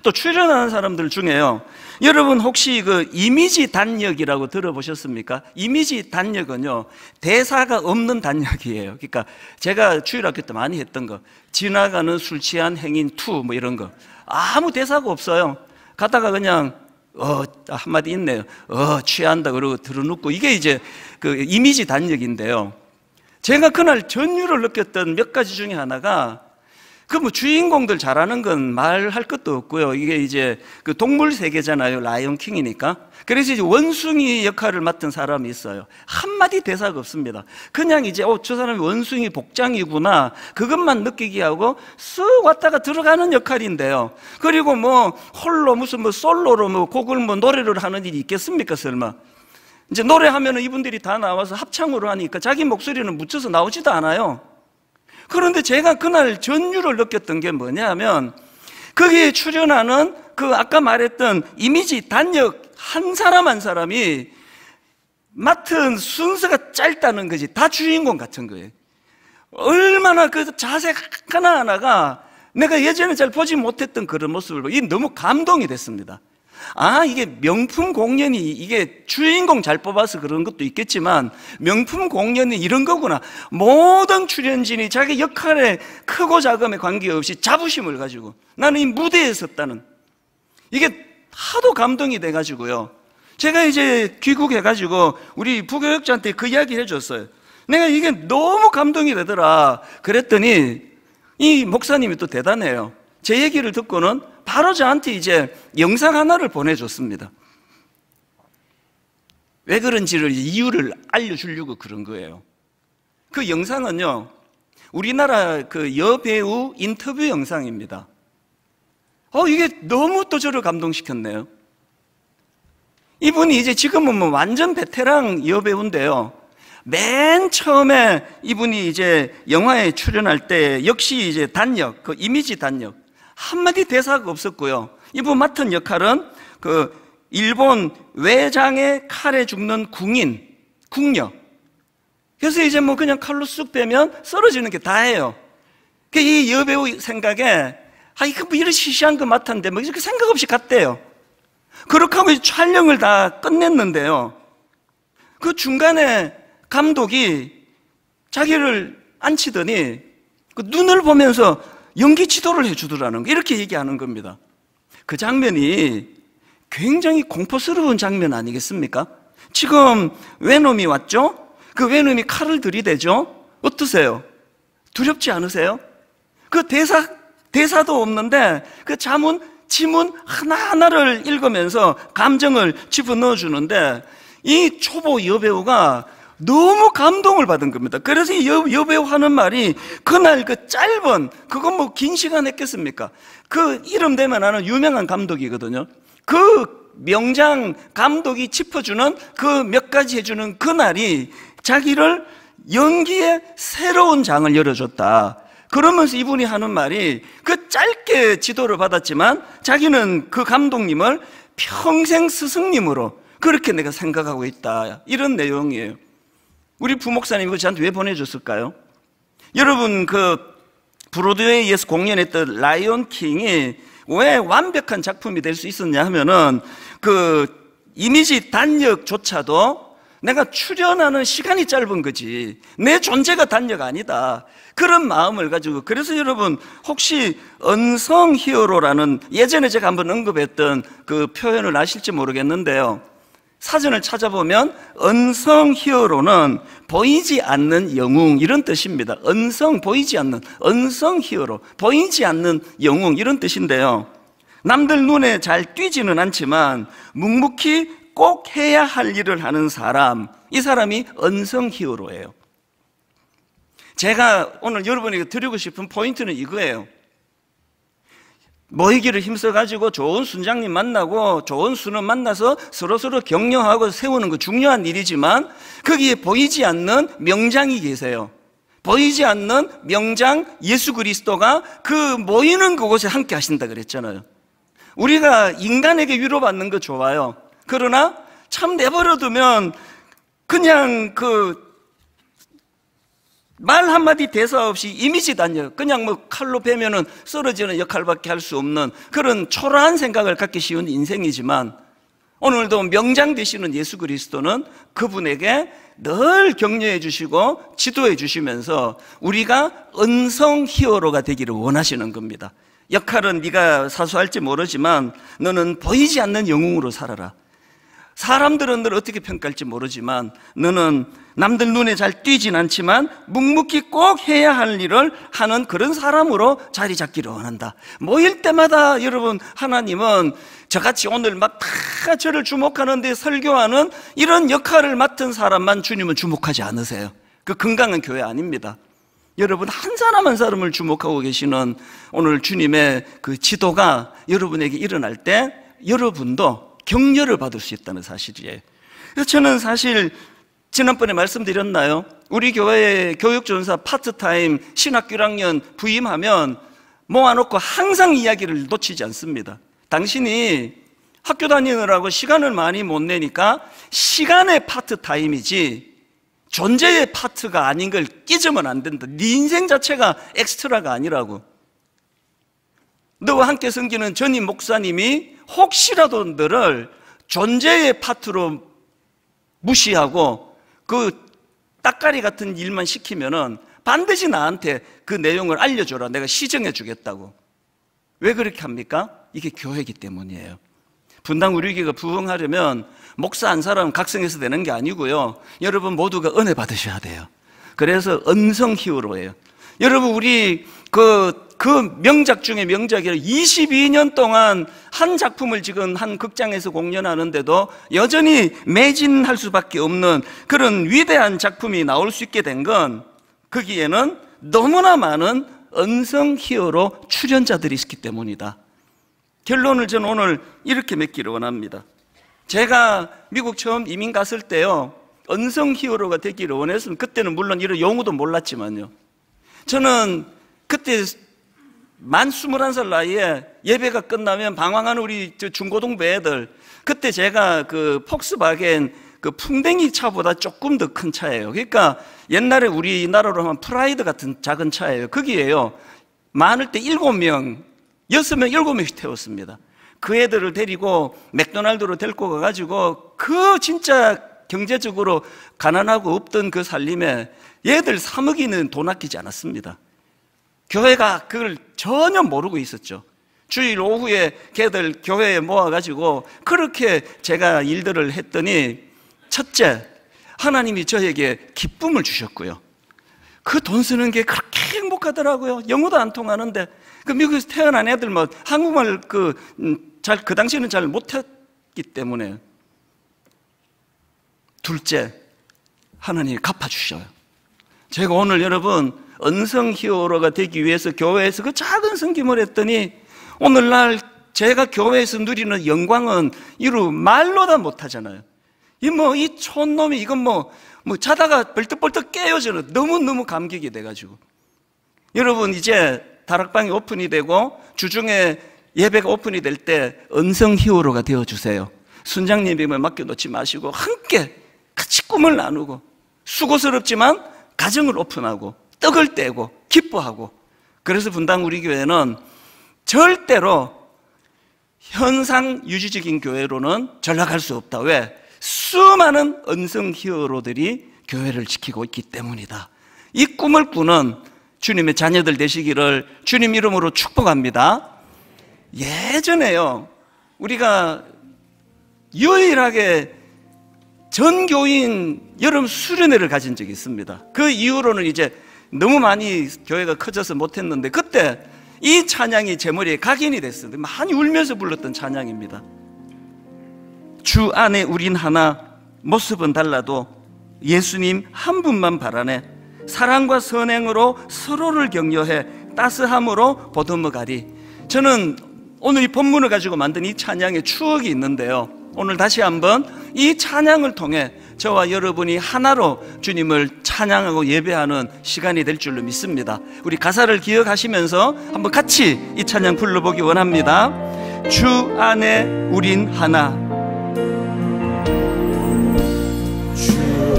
또 출연하는 사람들 중에요, 여러분 혹시 그 이미지 단역이라고 들어보셨습니까? 이미지 단역은요, 대사가 없는 단역이에요. 그러니까 제가 주일학교 때 많이 했던 거, 지나가는 술 취한 행인 2 뭐 이런 거, 아무 대사가 없어요. 가다가 그냥 한마디 있네요. 취한다 그러고 들어눕고, 이게 이제 그 이미지 단역인데요, 제가 그날 전율을 느꼈던 몇 가지 중에 하나가, 그 뭐 주인공들 잘하는 건 말할 것도 없고요. 이게 이제 그 동물 세계잖아요. 라이온 킹이니까. 그래서 이제 원숭이 역할을 맡은 사람이 있어요. 한마디 대사가 없습니다. 그냥 이제 저 사람이 원숭이 복장이구나, 그것만 느끼게 하고 쓱 왔다가 들어가는 역할인데요. 그리고 뭐 홀로 무슨 뭐 솔로로 뭐 곡을 뭐 노래를 하는 일이 있겠습니까, 설마? 이제 노래하면은 이분들이 다 나와서 합창으로 하니까 자기 목소리는 묻혀서 나오지도 않아요. 그런데 제가 그날 전율을 느꼈던 게 뭐냐면, 거기에 출연하는 그 아까 말했던 이미지 단역 한 사람 한 사람이 맡은 순서가 짧다는 거지. 다 주인공 같은 거예요. 얼마나 그 자세 하나하나가 내가 예전에 잘 보지 못했던 그런 모습을 보고 너무 감동이 됐습니다. 이게 명품 공연이, 이게 주인공 잘 뽑아서 그런 것도 있겠지만 명품 공연이 이런 거구나. 모든 출연진이 자기 역할에 크고 작음에 관계없이 자부심을 가지고 나는 이 무대에 섰다는, 이게 하도 감동이 돼가지고요, 제가 이제 귀국해가지고 우리 부교역자한테 그 이야기를 해줬어요. 내가 이게 너무 감동이 되더라. 그랬더니 이 목사님이 또 대단해요. 제 얘기를 듣고는 바로 저한테 이제 영상 하나를 보내줬습니다. 왜 그런지를 이유를 알려주려고 그런 거예요. 그 영상은요, 우리나라 그 여배우 인터뷰 영상입니다. 이게 너무 또 저를 감동시켰네요. 이분이 이제 지금은 뭐 완전 베테랑 여배우인데요, 맨 처음에 이분이 이제 영화에 출연할 때 역시 이제 단역, 그 이미지 단역, 한마디 대사가 없었고요. 이분 맡은 역할은 그 일본 외장의 칼에 죽는 궁녀. 그래서 이제 뭐 그냥 칼로 쑥 빼면 쓰러지는 게 다예요. 이 여배우 생각에 이거 뭐 이런 시시한 거 맡았는데 뭐 이렇게 생각 없이 갔대요. 그렇게 하고 촬영을 다 끝냈는데요, 그 중간에 감독이 자기를 앉히더니 그 눈을 보면서 연기 지도를 해주더라는 거, 이렇게 얘기하는 겁니다. 그 장면이 굉장히 공포스러운 장면 아니겠습니까? 지금 외놈이 왔죠? 그 외놈이 칼을 들이대죠? 어떠세요? 두렵지 않으세요? 그 대사도 없는데 그 지문 하나하나를 읽으면서 감정을 집어넣어 주는데 이 초보 여배우가 너무 감동을 받은 겁니다. 그래서 이 여배우 하는 말이, 그날 그 짧은, 그건 뭐 긴 시간 했겠습니까? 그 이름 대면 아는 유명한 감독이거든요. 그 명장 감독이 짚어주는 그 몇 가지 해주는 그날이 자기를 연기의 새로운 장을 열어줬다. 그러면서 이분이 하는 말이, 그 짧게 지도를 받았지만 자기는 그 감독님을 평생 스승님으로 그렇게 내가 생각하고 있다, 이런 내용이에요. 우리 부목사님 이거 저한테 왜 보내줬을까요? 여러분, 그 브로드웨이에서 공연했던 라이온 킹이 왜 완벽한 작품이 될 수 있었냐 하면은 그 이미지 단역조차도 내가 출연하는 시간이 짧은 거지 내 존재가 단역 아니다, 그런 마음을 가지고. 그래서 여러분 혹시 언성 히어로라는 예전에 제가 한번 언급했던 그 표현을 아실지 모르겠는데요, 사전을 찾아보면 언성 히어로는 보이지 않는 영웅 이런 뜻입니다. 언성, 보이지 않는, 언성 히어로, 보이지 않는 영웅 이런 뜻인데요, 남들 눈에 잘 띄지는 않지만 묵묵히 꼭 해야 할 일을 하는 사람, 이 사람이 언성 히어로예요. 제가 오늘 여러분에게 드리고 싶은 포인트는 이거예요. 모이기를 힘써가지고 좋은 순장님 만나고 좋은 수는 만나서 서로서로 격려하고 세우는 거 중요한 일이지만 거기에 보이지 않는 명장이 계세요. 보이지 않는 명장 예수 그리스도가 그 모이는 그곳에 함께 하신다 그랬잖아요. 우리가 인간에게 위로받는 거 좋아요. 그러나 참 내버려두면 그냥 그 말 한마디 대사 없이 이미지 단역, 그냥 뭐 칼로 베면은 쓰러지는 역할밖에 할 수 없는 그런 초라한 생각을 갖기 쉬운 인생이지만, 오늘도 명장 되시는 예수 그리스도는 그분에게 늘 격려해 주시고 지도해 주시면서 우리가 언성 히어로가 되기를 원하시는 겁니다. 역할은 네가 사수할지 모르지만 너는 보이지 않는 영웅으로 살아라. 사람들은 널 어떻게 평가할지 모르지만 너는 남들 눈에 잘 띄진 않지만 묵묵히 꼭 해야 할 일을 하는 그런 사람으로 자리 잡기를 원한다. 모일 때마다 여러분, 하나님은 저같이 오늘 막 다 저를 주목하는데 설교하는 이런 역할을 맡은 사람만 주님은 주목하지 않으세요. 그 건강한 교회 아닙니다. 여러분 한 사람 한 사람을 주목하고 계시는 오늘 주님의 그 지도가 여러분에게 일어날 때 여러분도 격려를 받을 수 있다는 사실이에요. 그래서 저는 사실 지난번에 말씀드렸나요? 우리 교회의 교육전사 파트타임 신학교 1학년 부임하면 모아놓고 항상 이야기를 놓치지 않습니다. 당신이 학교 다니느라고 시간을 많이 못 내니까 시간의 파트타임이지 존재의 파트가 아닌 걸 끼지면 안 된다. 네 인생 자체가 엑스트라가 아니라고. 너와 함께 섬기는 전임 목사님이 혹시라도 너를 존재의 파트로 무시하고 그 따까리 같은 일만 시키면은 반드시 나한테 그 내용을 알려줘라. 내가 시정해 주겠다고. 왜 그렇게 합니까? 이게 교회이기 때문이에요. 분당 우리 교회가 부흥하려면 목사 한 사람 각성해서 되는 게 아니고요, 여러분 모두가 은혜 받으셔야 돼요. 그래서 언성 히어로예요. 여러분 우리 그 명작 중에 명작이라 22년 동안 한 작품을 지금 한 극장에서 공연하는데도 여전히 매진할 수밖에 없는 그런 위대한 작품이 나올 수 있게 된 건 거기에는 너무나 많은 언성 히어로 출연자들이 있기 때문이다. 결론을 저는 오늘 이렇게 맺기를 원합니다. 제가 미국 처음 이민 갔을 때요, 언성 히어로가 되기를 원했으면, 그때는 물론 이런 용어도 몰랐지만요, 저는 그때 만 21살 나이에 예배가 끝나면 방황하는 우리 중고등부 애들, 그때 제가 그 폭스바겐 그 풍뎅이 차보다 조금 더 큰 차예요. 그러니까 옛날에 우리나라로 하면 프라이드 같은 작은 차예요. 거기에요, 많을 때 7명, 6명, 7명씩 태웠습니다. 그 애들을 데리고 맥도날드로 데리고 가가지고 그 진짜 경제적으로 가난하고 없던 그 살림에 얘들 3억이는 돈 아끼지 않았습니다. 교회가 그걸 전혀 모르고 있었죠. 주일 오후에 걔들 교회에 모아가지고 그렇게 제가 일들을 했더니, 첫째, 하나님이 저에게 기쁨을 주셨고요, 그 돈 쓰는 게 그렇게 행복하더라고요. 영어도 안 통하는데 그 미국에서 태어난 애들 뭐 한국말 그 당시에는 잘 못했기 때문에. 둘째, 하나님이 갚아주셔요. 제가 오늘 여러분 언성 히어로가 되기 위해서 교회에서 그 작은 섬김을 했더니 오늘날 제가 교회에서 누리는 영광은 이루 말로 다 못하잖아요. 이 촌놈이 이건 뭐 자다가 벌떡벌떡 깨요. 저는 너무너무 감격이 돼가지고. 여러분 이제 다락방이 오픈이 되고 주중에 예배가 오픈이 될 때 언성 히어로가 되어주세요. 순장님에게 맡겨놓지 마시고 함께 같이 꿈을 나누고 수고스럽지만 가정을 오픈하고 떡을 떼고 기뻐하고. 그래서 분당 우리 교회는 절대로 현상 유지적인 교회로는 전락할 수 없다. 왜? 수많은 언성 히어로들이 교회를 지키고 있기 때문이다. 이 꿈을 꾸는 주님의 자녀들 되시기를 주님 이름으로 축복합니다. 예전에요, 우리가 유일하게 전교인 여름 수련회를 가진 적이 있습니다. 그 이후로는 이제 너무 많이 교회가 커져서 못했는데, 그때 이 찬양이 제 머리에 각인이 됐어요. 많이 울면서 불렀던 찬양입니다. 주 안에 우린 하나, 모습은 달라도 예수님 한 분만 바라네. 사랑과 선행으로 서로를 격려해 따스함으로 보듬어가리. 저는 오늘 이 본문을 가지고 만든 이 찬양의 추억이 있는데요, 오늘 다시 한번 이 찬양을 통해 저와 여러분이 하나로 주님을 찬양하고 예배하는 시간이 될 줄로 믿습니다. 우리 가사를 기억하시면서 한번 같이 이 찬양 불러보기 원합니다. 주 안에 우린 하나, 주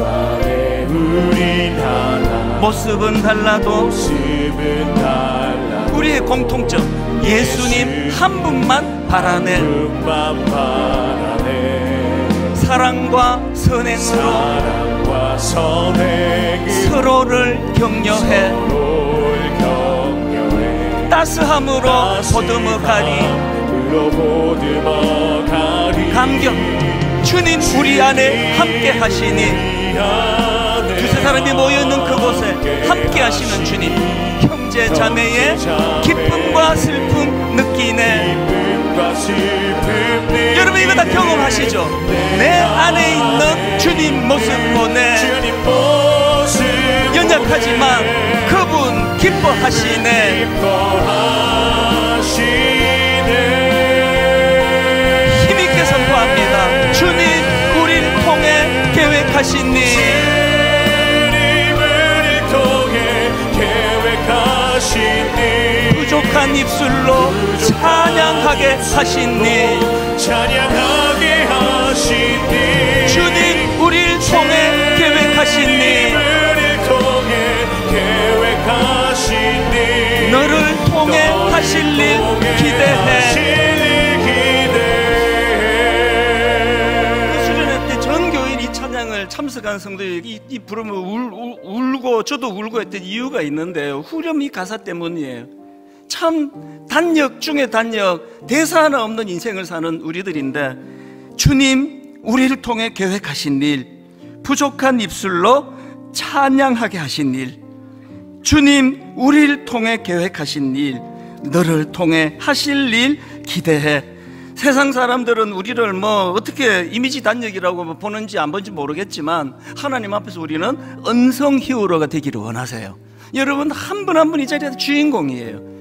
안에 우린 하나, 모습은 달라도 우리의 공통점 예수님 한 분만 바라네. 사랑과 선행으로 서로를 격려해 따스함으로 보듬어가리. 감격, 주님 우리 안에 함께 하시니. 두세 사람이 모여있는 그곳에 함께 하시는 주님, 형제 자매의 기쁨과 슬픔 느끼네. 여러분 이거 다 경험하시죠? 내 안에 있는 주님 모습 보네. 연약하지만 그분 기뻐하시네. 힘있게 선포합니다. 주님 우리를 통해 계획하신 일, 부족한 입술로 찬양하게 하신 일, 주님 우리를 통해 계획하신 일, 너를 통해 하실 일 기대해. 그 수련회 때 전 교인 이 찬양을 참석한 성도들이 이 부르면 울고 저도 울고 했던 이유가 있는데요, 후렴 이 가사 때문이에요. 참 단역 중에 단역, 대사 하나 없는 인생을 사는 우리들인데, 주님 우리를 통해 계획하신 일, 부족한 입술로 찬양하게 하신 일, 주님 우리를 통해 계획하신 일, 너를 통해 하실 일 기대해. 세상 사람들은 우리를 뭐 어떻게 이미지 단역이라고 보는지 안 보는지 모르겠지만, 하나님 앞에서 우리는 언성 히어로가 되기를 원하세요. 여러분 한 분 한 분 이 자리에서 주인공이에요.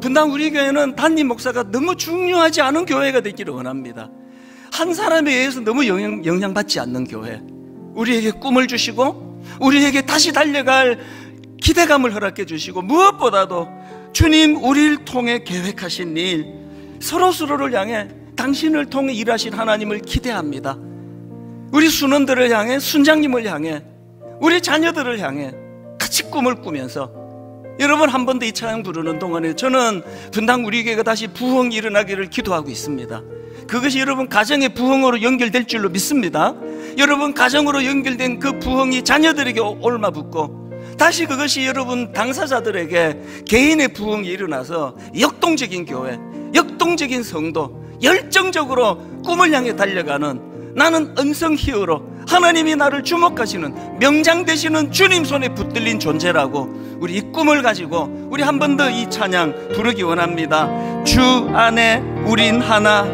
분당 우리 교회는 담임 목사가 너무 중요하지 않은 교회가 되기를 원합니다. 한 사람에 의해서 너무 영향받지 않는 교회, 우리에게 꿈을 주시고 우리에게 다시 달려갈 기대감을 허락해 주시고, 무엇보다도 주님 우리를 통해 계획하신 일, 서로를 향해 당신을 통해 일하신 하나님을 기대합니다. 우리 순원들을 향해, 순장님을 향해, 우리 자녀들을 향해 같이 꿈을 꾸면서, 여러분 한 번 더 이 찬양 부르는 동안에 저는 분당 우리 교회가 다시 부흥이 일어나기를 기도하고 있습니다. 그것이 여러분 가정의 부흥으로 연결될 줄로 믿습니다. 여러분 가정으로 연결된 그 부흥이 자녀들에게 옮아붙고, 다시 그것이 여러분 당사자들에게 개인의 부흥이 일어나서 역동적인 교회, 역동적인 성도, 열정적으로 꿈을 향해 달려가는, 나는 언성 히어로, 하나님이 나를 주목하시는, 명장 되시는 주님 손에 붙들린 존재라고, 우리 이 꿈을 가지고 우리 한 번 더 이 찬양 부르기 원합니다. 주 안에 우린 하나.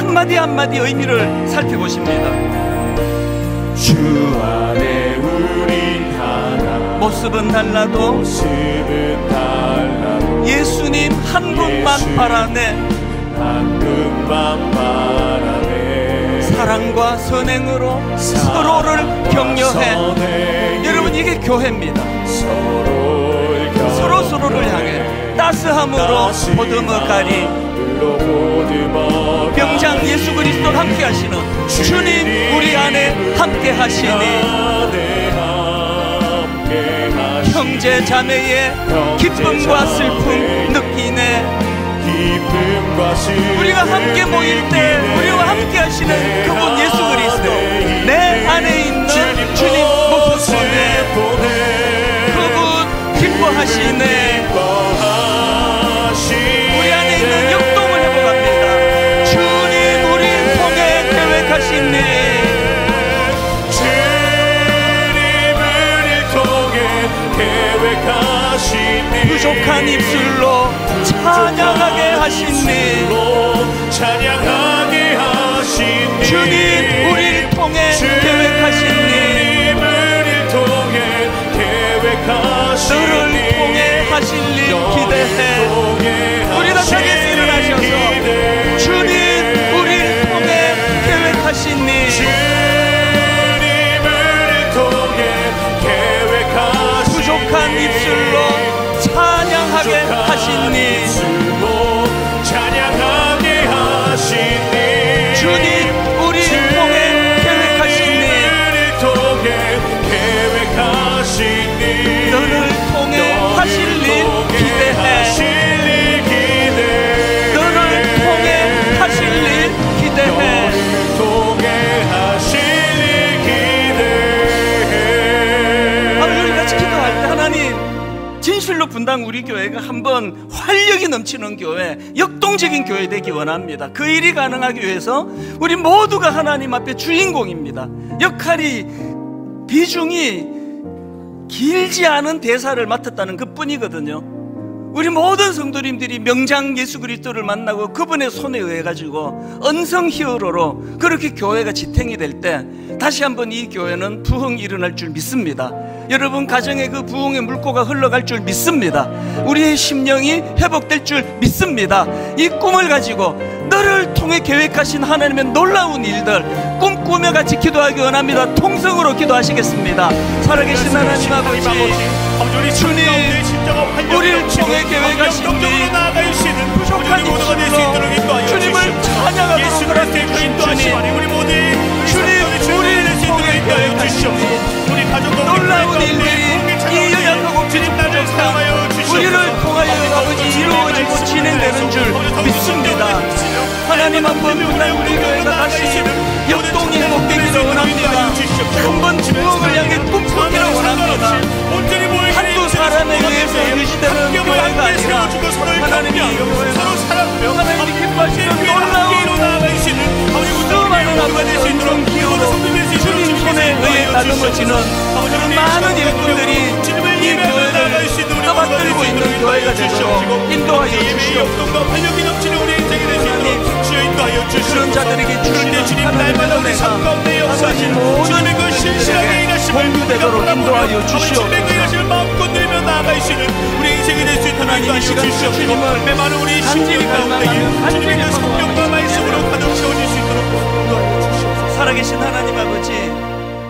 한마디 한마디 의미를 살펴보십니다. 주 안에 우린 하나, 모습은 달라도 예수님 한 분만 바라네. 한 분만 바라네. 사랑과 선행으로 서로를 격려해. 여러분 이게 교회입니다. 서로를 향해 따스함으로 보듬어가리. 병장 예수 그리스도를 함께 하시는 주님 우리 안에 함께 하시니, 형제 자매의 기쁨과 슬픔 느끼네. 기쁨과 우리가 함께 모일 때 우리와 함께 하시는 그분 예수 그리스도, 내 안에 있는 주님 모습 보내 그분 기뻐하시네. 우리 안에 있는 역동을 회복합니다. 주님 우리를 통해 계획하신 일, 부족한 입술로 찬양하게 하신 일, 주님 우리를 통해 계획하신 일, 너를 통해 하실 일 기대해. 우리 다 자리에서 일어나셔서 주님 우리를 통해 계획하신 일, 부족한 입술로 찬양하게 하신 일, 주님 우리를 통해 계획하신 일, 너를 통해 하실 일 기대해. 너를 통해 하실 일 기대해. 우리 같이 기도할 때 하나님 진실로 분당 우리 교회가 한번 활력이 넘치는 교회, 역동적인 교회 되기 원합니다. 그 일이 가능하기 위해서 우리 모두가 하나님 앞에 주인공입니다. 역할이, 비중이 길지 않은 대사를 맡았다는 그 뿐이거든요. 우리 모든 성도님들이 명장 예수 그리스도를 만나고 그분의 손에 의해 가지고 언성 히어로로 그렇게 교회가 지탱이 될 때 다시 한번 이 교회는 부흥이 일어날 줄 믿습니다. 여러분 가정에 그 부흥의 물꼬가 흘러갈 줄 믿습니다. 우리의 심령이 회복될 줄 믿습니다. 이 꿈을 가지고 너를 통해 계획하신 하나님의 놀라운 일들 꿈꾸며 같이 기도하기 원합니다. 통성으로 기도하시겠습니다. 살아계신 하나님 아버지, 주님 우리를 통해 계획하신 일, 부족한 입술로 주님을 찬양하도록 허락해주신 주님, 주님 우리를 통해 계획하신 일, 놀라운 일들이 이 연약하고 부족한 우리를 통하여 아버지 이루어지고 진행되는 줄 믿습니다. 하나님 한번 분당 우리 교회가 다시 역동이 회복되기를 원합니다. 한번 부흥을 향해 꿈꾸기를 원합니다. 한두 사람에 의해서 유지되는 교회가 아니라 하나님이 하나님이 기뻐하시는 놀라운 수많은 아버지 인종 기호로 주님 손에 의해 다듬어지는 그런 많은 일꾼들이 이 교회를 떠받들고 있는 교회가 되도록 인도하여 주시옵소서. 그런 자들에게 주시는 하나님의 은혜가 아버지 모든 것들에게 공유되도록 인도하여 주시옵소서. 하나님의 시간 주님을 간절히 갈망하며 간절히 소망하며 살아계신 하나님 아버지,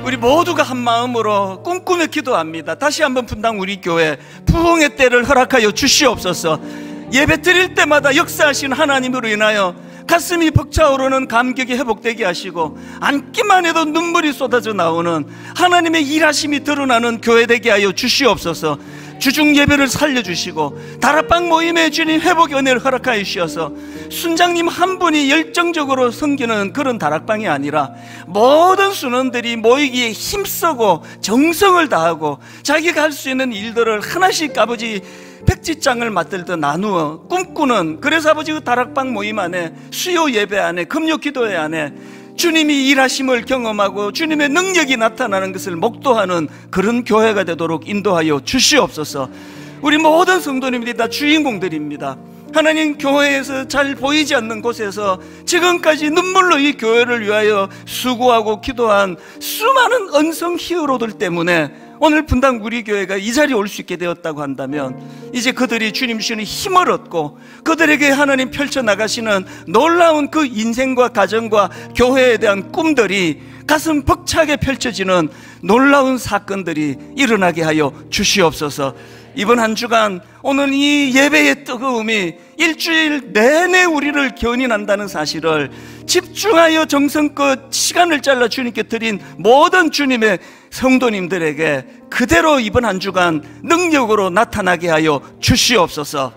우리 모두가 한 마음으로 꿈꾸며 기도합니다. 다시 한번 분당 우리 교회 부흥의 때를 허락하여 주시옵소서. 예배 드릴 때마다 역사하신 하나님으로 인하여 가슴이 벅차오르는 감격이 회복되게 하시고 앉기만 해도 눈물이 쏟아져 나오는 하나님의 일하심이 드러나는 교회 되게 하여 주시옵소서. 주중 예배를 살려주시고 다락방 모임의 주님 회복의 은혜를 허락하여 주셔서 순장님 한 분이 열정적으로 섬기는 그런 다락방이 아니라 모든 순원들이 모이기에 힘쓰고 정성을 다하고 자기가 할 수 있는 일들을 하나씩 아버지 백지장을 맞들듯 나누어 꿈꾸는, 그래서 아버지 그 다락방 모임 안에 수요 예배 안에 금요 기도회 안에 주님이 일하심을 경험하고 주님의 능력이 나타나는 것을 목도하는 그런 교회가 되도록 인도하여 주시옵소서. 우리 모든 성도님들이 다 주인공들입니다. 하나님, 교회에서 잘 보이지 않는 곳에서 지금까지 눈물로 이 교회를 위하여 수고하고 기도한 수많은 언성 히어로들 때문에 오늘 분당 우리 교회가 이 자리에 올 수 있게 되었다고 한다면 이제 그들이 주님 주시는 힘을 얻고 그들에게 하나님 펼쳐나가시는 놀라운 그 인생과 가정과 교회에 대한 꿈들이 가슴 벅차게 펼쳐지는 놀라운 사건들이 일어나게 하여 주시옵소서. 이번 한 주간 오늘 이 예배의 뜨거움이 일주일 내내 우리를 견인한다는 사실을 집중하여 정성껏 시간을 잘라 주님께 드린 모든 주님의 성도님들에게 그대로 이번 한 주간 능력으로 나타나게 하여 주시옵소서.